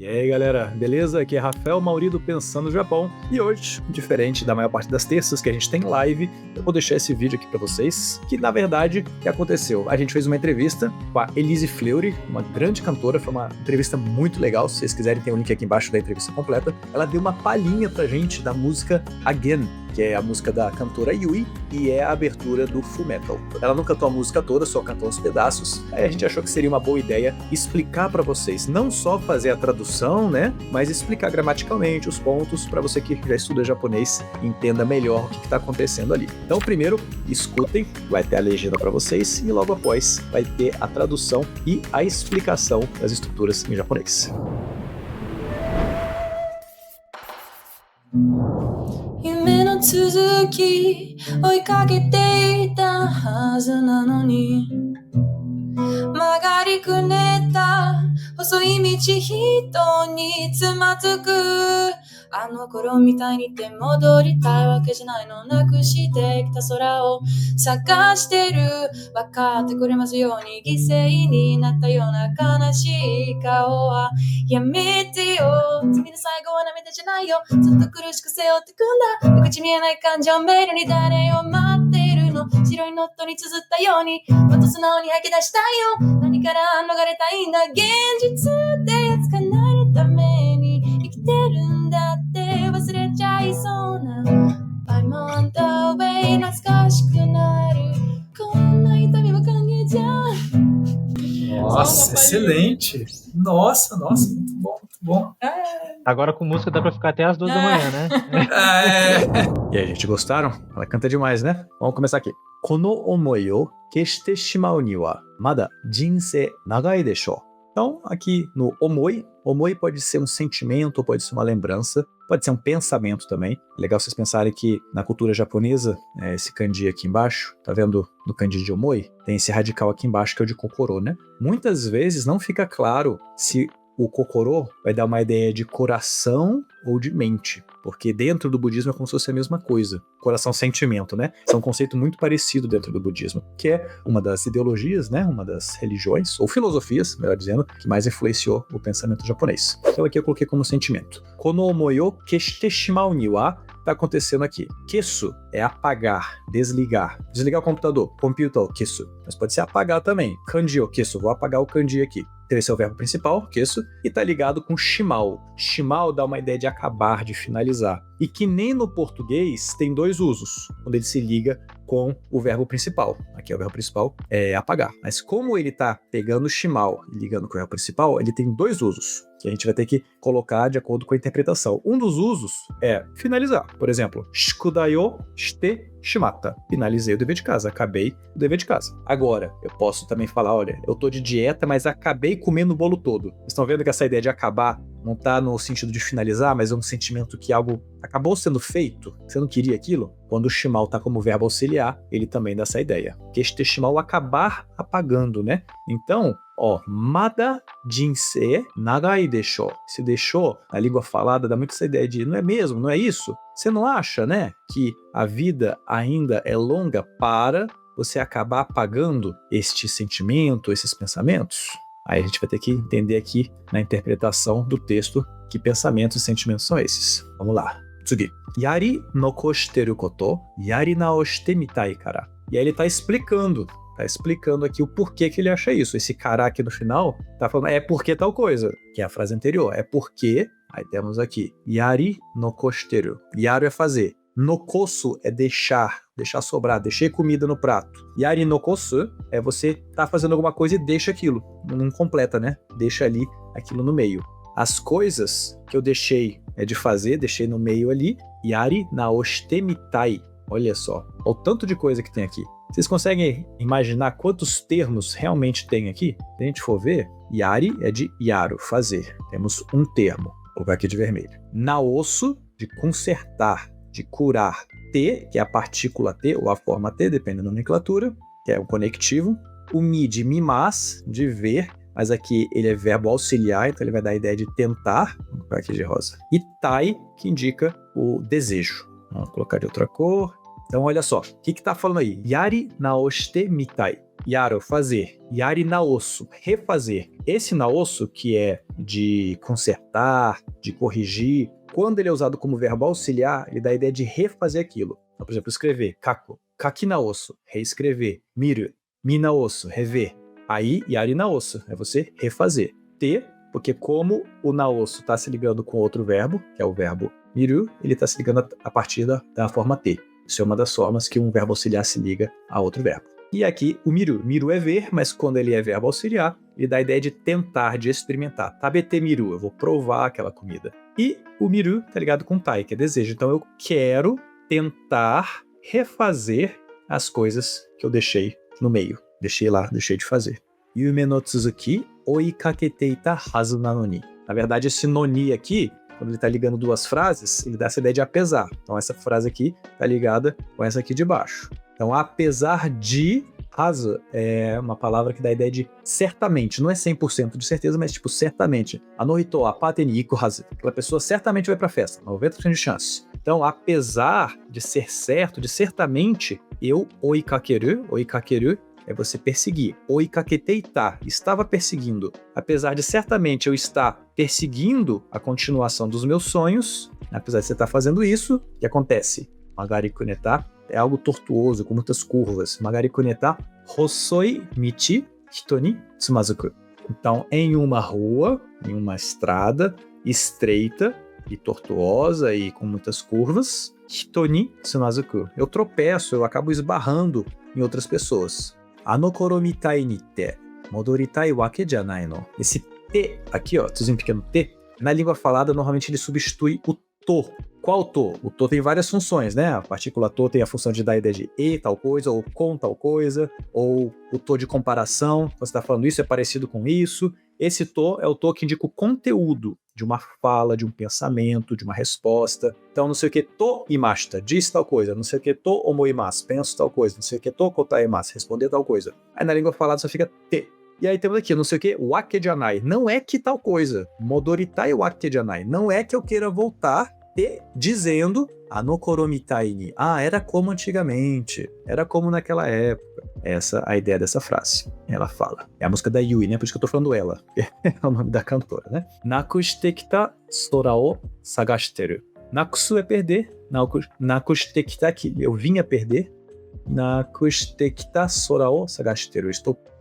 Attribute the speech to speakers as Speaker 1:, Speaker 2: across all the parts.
Speaker 1: E aí galera, beleza? Aqui é Rafael Mauri do Pensando no Japão e hoje, diferente da maior parte das terças que a gente tem live, eu vou deixar esse vídeo aqui pra vocês, que na verdade, o que aconteceu? A gente fez uma entrevista com a Elise Fleury, uma grande cantora, foi uma entrevista muito legal, se vocês quiserem tem um link aqui embaixo da entrevista completa. Ela deu uma palhinha pra gente da música Again, que é a música da cantora Yui e é a abertura do Fullmetal. Ela não cantou a música toda, só cantou uns pedaços, aí a gente achou que seria uma boa ideia explicar pra vocês, não só fazer a tradução, né, mas explicar gramaticalmente os pontos para você que já estuda japonês entenda melhor o que está acontecendo ali. Então, primeiro, escutem, vai ter a legenda para vocês e logo após vai ter a tradução e a explicação das estruturas em japonês.
Speaker 2: 夢の続き追いかけていたはずなのに曲がりくねった細い道人につまずくあの頃みたいに手戻りたいわけじゃないのなくしてきた空を探してる分かってくれますように犠牲になったような悲しい顔はやめてよ君の最後は涙じゃないよずっと苦しく背負ってくんだ出口見えない感情メールに誰を待っているの白いノットに綴ったようにもっと素直に吐き出したいよ何から逃れたいんだ現実で叶えるために生きてるんだって忘れちゃいそうな I'm on the way 懐かしくなるこんな痛みは歓迎じゃん
Speaker 3: Nossa, excelente! Nossa, muito bom, muito bom.
Speaker 4: Agora com música dá pra ficar até as 2 da manhã, né?
Speaker 1: E aí, gente, gostaram? Ela canta demais, né? Vamos começar aqui. Kono omoi o keshite shimau ni wa mada jinsei nagai desho. Então, aqui no omoi, omoi pode ser um sentimento, pode ser uma lembrança, pode ser um pensamento também. É legal vocês pensarem que na cultura japonesa, esse kanji aqui embaixo, tá vendo no kanji de omoi? Tem esse radical aqui embaixo que é o de kokoro, né? Muitas vezes não fica claro se o kokoro vai dar uma ideia de coração ou de mente, porque dentro do budismo é como se fosse a mesma coisa. Coração, sentimento, né? Isso é um conceito muito parecido dentro do budismo, que é uma das ideologias, né? Uma das religiões, ou filosofias, melhor dizendo, que mais influenciou o pensamento japonês. Então aqui eu coloquei como sentimento. Kono omoi o keshite shimau ni wa tá acontecendo aqui. Kesu é apagar, desligar. Desligar o computador, computer o kesu. Mas pode ser apagar também. Kanji o kesu, vou apagar o kanji aqui. Esse é o verbo principal, kesu, e tá ligado com shimau. Shimau dá uma ideia de acabar, de finalizar. E que nem no português tem 2 usos, quando ele se liga com o verbo principal. Aqui é o verbo principal, é apagar. Mas como ele tá pegando o shimau e ligando com o verbo principal, ele tem 2 usos, que a gente vai ter que colocar de acordo com a interpretação. Um dos usos é finalizar. Por exemplo, shukudai o shite shimatta. Finalizei o dever de casa, acabei o dever de casa. Agora, eu posso também falar, olha, eu tô de dieta, mas acabei comendo o bolo todo. Vocês estão vendo que essa ideia de acabar não tá no sentido de finalizar, mas é um sentimento que algo acabou sendo feito, você não queria aquilo? Quando o shimau tá como verbo auxiliar, ele também dá essa ideia. Que este shimau acabar apagando, né? Então, ó, mada jinsei nagai desho. Se deixou, na língua falada, dá muito essa ideia de, não é mesmo, não é isso? Você não acha, né, que a vida ainda é longa para você acabar apagando este sentimento, esses pensamentos? Aí a gente vai ter que entender aqui na interpretação do texto que pensamentos e sentimentos são esses. Vamos lá. Tsugi. Yari nokoshiteru koto, yari naoshite mitai kara. E aí ele tá explicando aqui o porquê que ele acha isso. Esse kara aqui no final tá falando é porque tal coisa, que é a frase anterior. É porque, aí temos aqui, yari nokoshiteru. Yaru é fazer. Nokosu é deixar sobrar, deixei comida no prato. Yari nokosu é você tá fazendo alguma coisa e deixa aquilo, não completa, né? Deixa ali aquilo no meio. As coisas que eu deixei de fazer, deixei no meio ali, yari naoshite mitai. Olha só, o tanto de coisa que tem aqui. Vocês conseguem imaginar quantos termos realmente tem aqui? Se a gente for ver, yari é de yaru, fazer. Temos um termo, vou colocar aqui de vermelho. Naosu, de consertar, de curar. Te, que é a partícula T, ou a forma T, dependendo da nomenclatura, que é o conectivo. O mi, de mimas, de ver, mas aqui ele é verbo auxiliar, então ele vai dar a ideia de tentar. Vou colocar aqui de rosa. E tai, que indica o desejo. Vamos colocar de outra cor. Então, olha só, o que está falando aí? Yari naoshite mitai. Yaro, fazer. Yari naosu, refazer. Esse naosu, que é de consertar, de corrigir, quando ele é usado como verbo auxiliar, ele dá a ideia de refazer aquilo. Então, por exemplo, escrever, kaku, kaki naosu, reescrever. Miru, mi naosu, rever. Aí, yari naosu, é você refazer. Te, porque como o naosu está se ligando com outro verbo, que é o verbo miru, ele está se ligando a partir da forma te. Isso é uma das formas que um verbo auxiliar se liga a outro verbo. E aqui o miru. Miru é ver, mas quando ele é verbo auxiliar, ele dá a ideia de tentar, de experimentar. Tabete miru, eu vou provar aquela comida. E o miru tá ligado com tai, que é desejo. Então eu quero tentar refazer as coisas que eu deixei no meio. Deixei de fazer. Yume no tsuzuki oikaketeita hazu na no ni. Na verdade, esse noni aqui, quando ele está ligando duas frases, ele dá essa ideia de apesar. Então essa frase aqui está ligada com essa aqui de baixo. Então, apesar de, hazu é uma palavra que dá a ideia de certamente, não é 100% de certeza, mas tipo certamente. Anohito apate ni iku hazu. Aquela pessoa certamente vai para a festa, 90% de chance. Então, apesar de ser certo, de certamente, eu oikakeru é você perseguir. Oikaketeita, estava perseguindo. Apesar de certamente eu estar perseguindo a continuação dos meus sonhos, apesar de você estar fazendo isso, o que acontece? Magari kuneta é algo tortuoso, com muitas curvas. Magari kuneta, hossoi michi hito ni tsumazuku. Então, em uma rua, em uma estrada estreita e tortuosa e com muitas curvas, hito ni tsumazuku. Eu tropeço, eu acabo esbarrando em outras pessoas. Anokoro mitai ni te modoritai wake janai no. Esse te aqui, ó, tuzinho pequeno te, na língua falada normalmente ele substitui o to. Qual to? O to tem várias funções, né? A partícula to tem a função de dar a ideia de e tal coisa, ou com tal coisa, ou o to de comparação. Você está falando isso é parecido com isso. Esse to é o to que indica o conteúdo de uma fala, de um pensamento, de uma resposta. Então, não sei o que to imashita, diz tal coisa. Não sei o que to omoimasu, penso tal coisa. Não sei o que to kotaimasu, responder tal coisa. Aí na língua falada só fica te. E aí temos aqui, não sei o que, wake janai. Não é que tal coisa. Modoritai wake janai. Não é que eu queira voltar te dizendo anokoro mitai ni. Ah, era como antigamente. Era como naquela época. Essa é a ideia dessa frase. Ela fala. É a música da Yui, né? Por isso que eu tô falando ela. É o nome da cantora, né? Nakustekita sora o sagashiteru. Nakusu é perder. Nakustekita que eu vim a perder. Nakustekita sora o sagashiteru.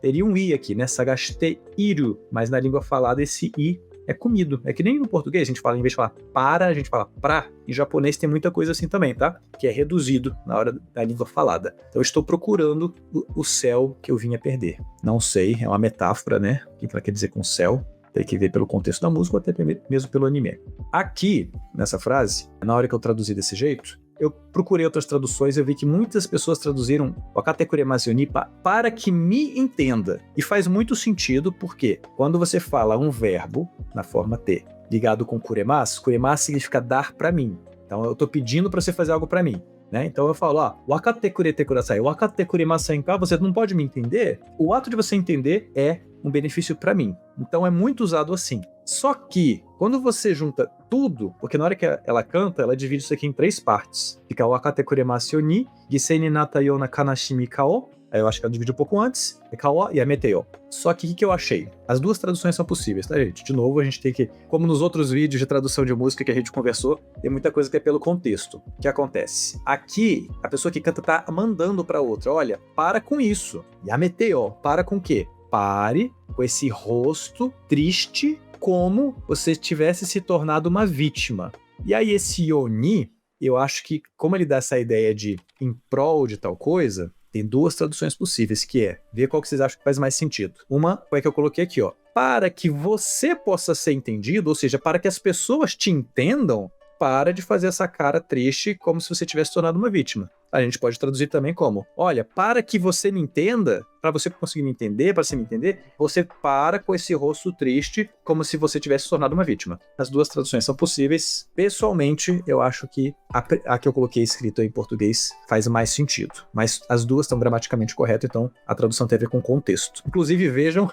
Speaker 1: Teria um i aqui, né? Sagashiteiru. Mas na língua falada esse i é comido. É que nem no português a gente fala, em vez de falar para, a gente fala pra. Em japonês tem muita coisa assim também, tá? Que é reduzido na hora da língua falada. Então eu estou procurando o céu que eu vinha perder. Não sei, é uma metáfora, né? O que ela quer dizer com céu? Tem que ver pelo contexto da música ou até mesmo pelo anime. Aqui, nessa frase, na hora que eu traduzi desse jeito, eu procurei outras traduções e eu vi que muitas pessoas traduziram wakate kuremasu ni para que me entenda. E faz muito sentido porque quando você fala um verbo na forma te ligado com kuremasu, kuremasu significa dar para mim. Então eu tô pedindo para você fazer algo para mim. Né? Então eu falo, wakate kurete kudasai, wakate kuremasen ka, você não pode me entender? O ato de você entender é um benefício para mim. Então é muito usado assim. Só que, quando você junta tudo, porque na hora que ela canta, ela divide isso aqui em 3 partes. Fica wakate kuremasu ni, gisei ni natta yo na kanashimi kao, aí eu acho que ela divide um pouco antes, kao e ameteo. Só que o que eu achei? As duas traduções são possíveis, tá, gente? De novo, a gente tem que, como nos outros vídeos de tradução de música que a gente conversou, tem muita coisa que é pelo contexto. O que acontece? Aqui, a pessoa que canta tá mandando pra outra, olha, para com isso. Yameteo, para com o quê? Pare com esse rosto triste, como você tivesse se tornado uma vítima. E aí esse Yoni, eu acho que como ele dá essa ideia de em prol de tal coisa, tem 2 traduções possíveis, que é, ver qual que vocês acham que faz mais sentido. Uma foi a que eu coloquei aqui, ó. Para que você possa ser entendido, ou seja, para que as pessoas te entendam, para de fazer essa cara triste como se você tivesse tornado uma vítima. A gente pode traduzir também como, olha, para que você me entenda, para você conseguir me entender, para você me entender, você para com esse rosto triste como se você tivesse tornado uma vítima. As 2 traduções são possíveis. Pessoalmente, eu acho que a que eu coloquei escrita em português faz mais sentido. Mas as 2 estão gramaticalmente corretas, então a tradução tem a ver com contexto. Inclusive, vejam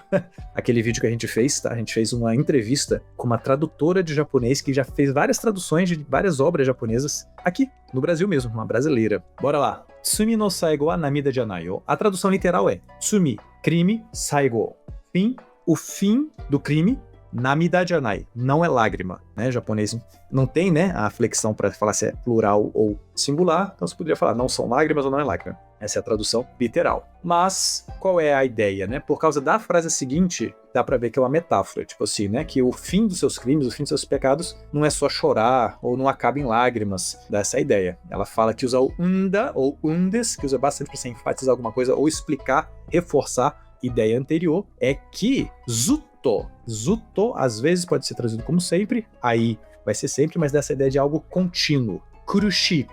Speaker 1: aquele vídeo que a gente fez, tá? A gente fez uma entrevista com uma tradutora de japonês que já fez várias traduções de várias obras japonesas. aqui, no Brasil mesmo, uma brasileira. Bora lá. Tsumi no saigo wa namida janai yo. A tradução literal é tsumi, crime, saigo, fim, o fim do crime, namida janai, não é lágrima, né? O japonês não tem, né, a flexão para falar se é plural ou singular, então você poderia falar não são lágrimas ou não é lágrima. Essa é a tradução literal. Mas qual é a ideia, né? Por causa da frase seguinte, dá pra ver que é uma metáfora, tipo assim, né? Que o fim dos seus crimes, o fim dos seus pecados, não é só chorar ou não acaba em lágrimas. Dá essa ideia. Ela fala que usa o unda ou undes, que usa bastante pra você enfatizar alguma coisa ou explicar, reforçar. Ideia anterior é que Zuto, às vezes pode ser traduzido como sempre, aí vai ser sempre, mas dessa ideia de algo contínuo. Kurushi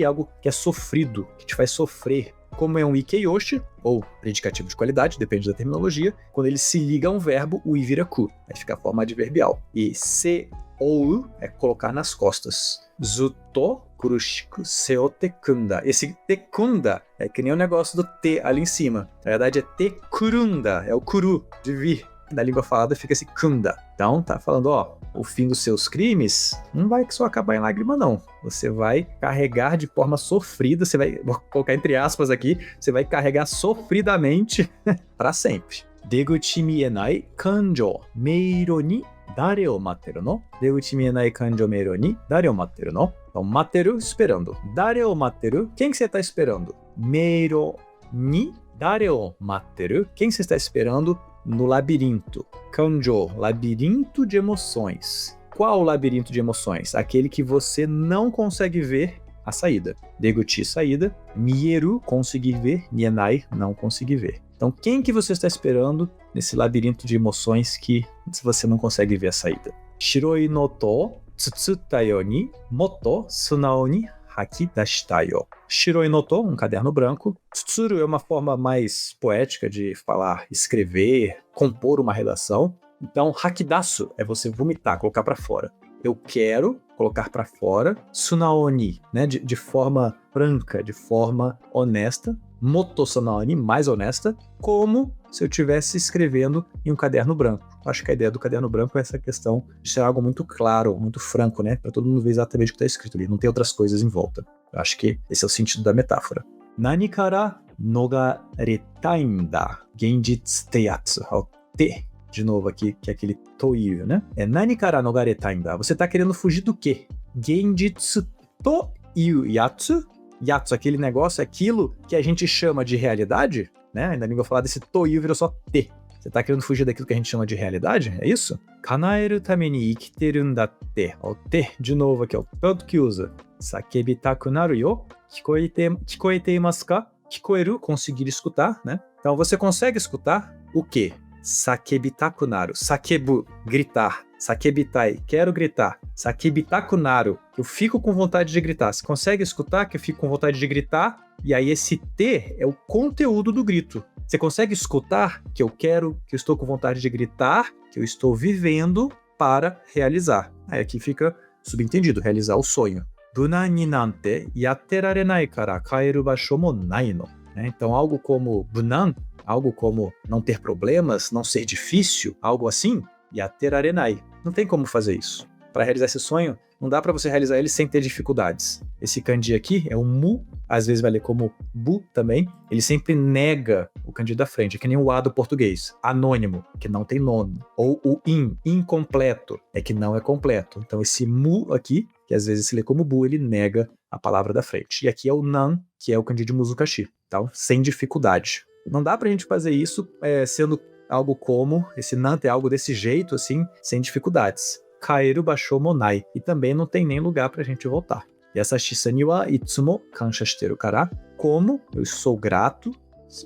Speaker 1: é algo que é sofrido, que te faz sofrer. Como é um ikeyoshi, ou predicativo de qualidade, depende da terminologia, quando ele se liga a um verbo, o i vira ku, aí fica a forma adverbial. E se ou é colocar nas costas. Zuto kurushiku seo tekunda. Esse tekunda é que nem o negócio do te ali em cima. Na verdade é tekurunda, é o kuru, de vir. Na língua falada fica esse kunda. Então tá falando, ó, o fim dos seus crimes não vai só acabar em lágrima não. Você vai carregar de forma sofrida, você vai, vou colocar entre aspas aqui, você vai carregar sofridamente para sempre. Deguchi mienai kanjo meiro ni dare o matteru no? Deguchi mienai kanjo meiro ni dare o matteru no? Então, matteru, esperando. Dare o matteru, quem que você tá esperando? Meiro ni dare o matteru, quem você está esperando? No labirinto. Kanjo, labirinto de emoções. Qual labirinto de emoções? Aquele que você não consegue ver a saída. Deguchi, saída. Mieru, conseguir ver. Nienai, não conseguir ver. Então, quem que você está esperando nesse labirinto de emoções que você não consegue ver a saída? Shiroi no to tsutsuta yo ni motto sunao ni hakidashita yo. Shiroi no to, um caderno branco. Tsutsuru é uma forma mais poética de falar, escrever, compor uma redação. Então, hakidasu é você vomitar, colocar para fora. Eu quero colocar para fora. Sunao ni, né, de forma franca, de forma honesta. Moto sunao ni, mais honesta. Como se eu estivesse escrevendo em um caderno branco. Acho que a ideia do caderno branco é essa questão de ser algo muito claro, muito franco, né? Para todo mundo ver exatamente o que está escrito ali. Não tem outras coisas em volta. Eu acho que esse é o sentido da metáfora. Nani kara nogaretai n da genjitsu te yatsu. O te, de novo aqui, que é aquele toiu, né? É nani kara nogaretai n da. Você está querendo fugir do quê? Genjitsu to iu yatsu. Yatsu, aquele negócio, aquilo que a gente chama de realidade, né? Na língua falada, esse toiu virou só te. Você tá querendo fugir daquilo que a gente chama de realidade? É isso? Kanaeru tame ni ikiteru n datte. O te, de novo aqui, ó. Tanto que usa. Sakebitaku naru yo. Kikoete imasu ka? Kikoeru, conseguir escutar, né? Então você consegue escutar o quê? Sakebitaku naru. Sakebu, gritar. Sakebitai, quero gritar. Sakebitaku naru, eu fico com vontade de gritar. Você consegue escutar que eu fico com vontade de gritar? E aí esse te é o conteúdo do grito. Você consegue escutar que eu quero, que eu estou com vontade de gritar, que eu estou vivendo para realizar. Aí aqui fica subentendido, realizar o sonho. Bunan ni nante yatterarenai kara kaeru basho mo nai no. Então algo como bunan, algo como não ter problemas, não ser difícil, algo assim, yatterarenai. Não tem como fazer isso. Para realizar esse sonho, não dá para você realizar ele sem ter dificuldades. Esse kanji aqui é um mu, às vezes vai ler como bu também. Ele sempre nega o kanji da frente, é que nem o a do português. Anônimo, que não tem nome. Ou o incompleto, é que não é completo. Então esse mu aqui, que às vezes se lê como bu, ele nega a palavra da frente. E aqui é o nan, que é o kanji de muzukashi. Então, sem dificuldade. Não dá pra gente fazer isso sendo algo como, esse nan é algo desse jeito, assim, sem dificuldades. Kaeru basho monai. E também não tem nem lugar pra gente voltar. Yasashi ni wa itsumo kansha shiteru kara. Como eu sou grato,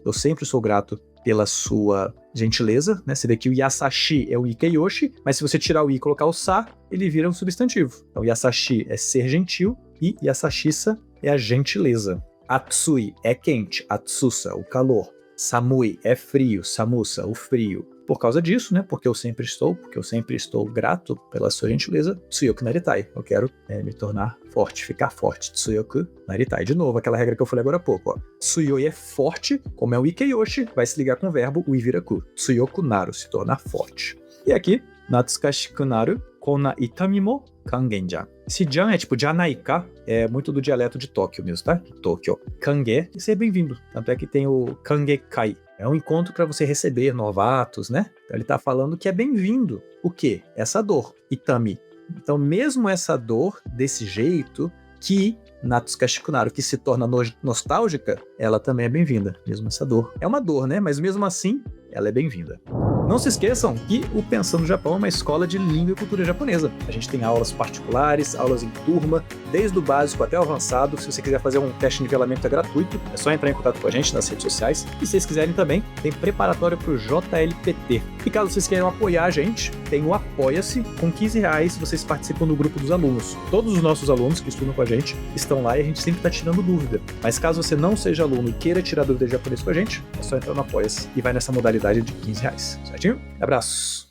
Speaker 1: eu sempre sou grato pela sua gentileza, né? Você vê que o yasashi é o ikeyoshi, mas se você tirar o i e colocar o sa, ele vira um substantivo. Então yasashi é ser gentil e yasashisa é a gentileza. Atsui é quente, atsusa, o calor. Samui é frio, samusa, o frio. Por causa disso, né? Porque eu sempre estou grato pela sua gentileza. Tsuyoku naritai. Eu quero me tornar forte, ficar forte. Tsuyoku naritai. De novo, aquela regra que eu falei agora há pouco. Ó. Tsuyoi é forte, como é o ikeyoshi, vai se ligar com o verbo o iviraku. Tsuyoku naru, se tornar forte. E aqui, natsukashiku naru, konna itami mo kangen-jan. Esse jan é tipo janaika, é muito do dialeto de Tóquio mesmo, tá? Tóquio. Kange, ser bem-vindo. Tanto é que tem o kangekai. É um encontro para você receber novatos, né? Então ele tá falando que é bem-vindo. O quê? Essa dor. Itami. Então mesmo essa dor, desse jeito, que Natsuka Shikunaru, que se torna nostálgica, ela também é bem-vinda, mesmo essa dor. É uma dor, né? Mas mesmo assim, ela é bem-vinda. Não se esqueçam que o Pensando no Japão é uma escola de língua e cultura japonesa. A gente tem aulas particulares, aulas em turma, desde o básico até o avançado. Se você quiser fazer um teste de nivelamento é gratuito, é só entrar em contato com a gente nas redes sociais. E se vocês quiserem também, tem preparatório para o JLPT. E caso vocês queiram apoiar a gente, tem o Apoia-se. Com R$15 vocês participam do grupo dos alunos. Todos os nossos alunos que estudam com a gente estão lá e a gente sempre está tirando dúvida. Mas caso você não seja aluno e queira tirar dúvida de japonês com a gente, é só entrar no Apoia-se e vai nessa modalidade de R$15. Certinho? Abraços!